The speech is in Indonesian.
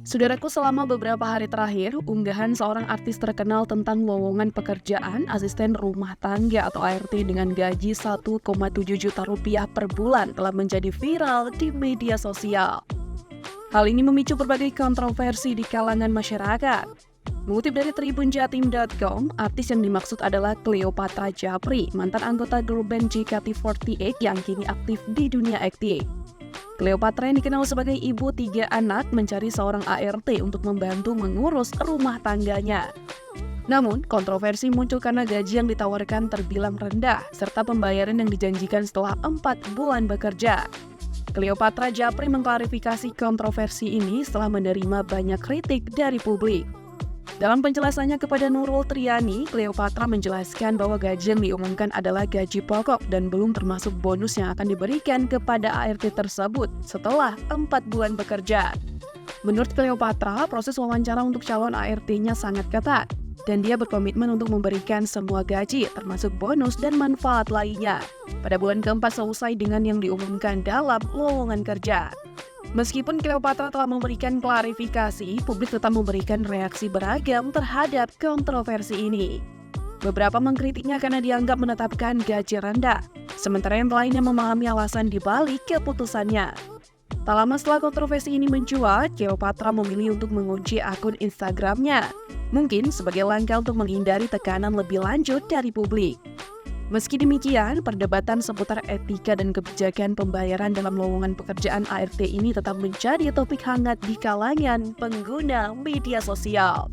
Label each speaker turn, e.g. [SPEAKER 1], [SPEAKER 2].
[SPEAKER 1] Saudaraku, selama beberapa hari terakhir, unggahan seorang artis terkenal tentang lowongan pekerjaan asisten rumah tangga atau ART dengan gaji 1,7 juta rupiah per bulan telah menjadi viral di media sosial. Hal ini memicu berbagai kontroversi di kalangan masyarakat. Mengutip dari tribunjatim.com, artis yang dimaksud adalah Cleopatra Djapri, mantan anggota girl band JKT48 yang kini aktif di dunia akting. Cleopatra yang dikenal sebagai ibu 3 anak mencari seorang ART untuk membantu mengurus rumah tangganya. Namun, kontroversi muncul karena gaji yang ditawarkan terbilang rendah, serta pembayaran yang dijanjikan setelah 4 bulan bekerja. Cleopatra Djapri mengklarifikasi kontroversi ini setelah menerima banyak kritik dari publik. Dalam penjelasannya kepada Nurul Triani, Cleopatra menjelaskan bahwa gaji yang diumumkan adalah gaji pokok dan belum termasuk bonus yang akan diberikan kepada ART tersebut setelah 4 bulan bekerja. Menurut Cleopatra, proses wawancara untuk calon ART-nya sangat ketat, dan dia berkomitmen untuk memberikan semua gaji, termasuk bonus dan manfaat lainnya, pada bulan keempat selesai dengan yang diumumkan dalam lowongan kerja. Meskipun Cleopatra telah memberikan klarifikasi, publik tetap memberikan reaksi beragam terhadap kontroversi ini. Beberapa mengkritiknya karena dianggap menetapkan gaji rendah, sementara yang lainnya memahami alasan dibalik keputusannya. Tak lama setelah kontroversi ini mencuat, Cleopatra memilih untuk mengunci akun Instagramnya, mungkin sebagai langkah untuk menghindari tekanan lebih lanjut dari publik. Meski demikian, perdebatan seputar etika dan kebijakan pembayaran dalam lowongan pekerjaan ART ini tetap menjadi topik hangat di kalangan pengguna media sosial.